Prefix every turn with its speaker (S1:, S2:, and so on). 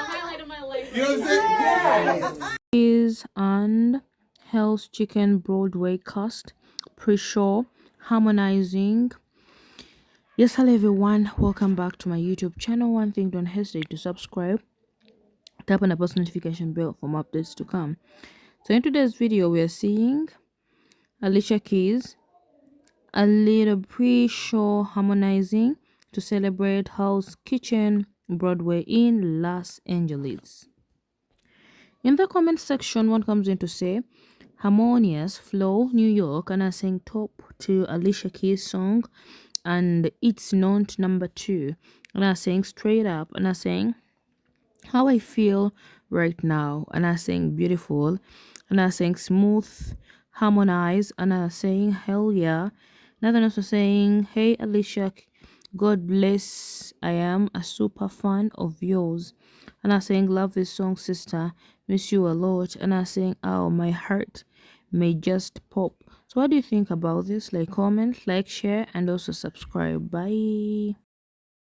S1: Highlight of my life.
S2: You know what I'm saying? Yes.
S3: Is and Hell's Chicken Broadway cast pre-show harmonizing. Yes, hello everyone, welcome back to my YouTube channel. One thing, don't hesitate to subscribe, tap on the post notification bell for more updates to come. So in today's video we are seeing Alicia Keys a little pre-show harmonizing to celebrate Hell's Kitchen Broadway in Los Angeles. In the comment section, one comes in to say, harmonious flow, New York, and I sing top to Alicia Keys song, and it's not number 2. And I sing straight up, and I sing how I feel right now, and I sing beautiful, and I sing smooth, harmonize, and I sing hell yeah. And then also saying, hey Alicia, God bless, I am a super fan of yours. And I saying, love this song, sister, miss you a lot. And I saying, oh, my heart may just pop. So what do you think about this? Like, comment, like, share, and also subscribe. Bye.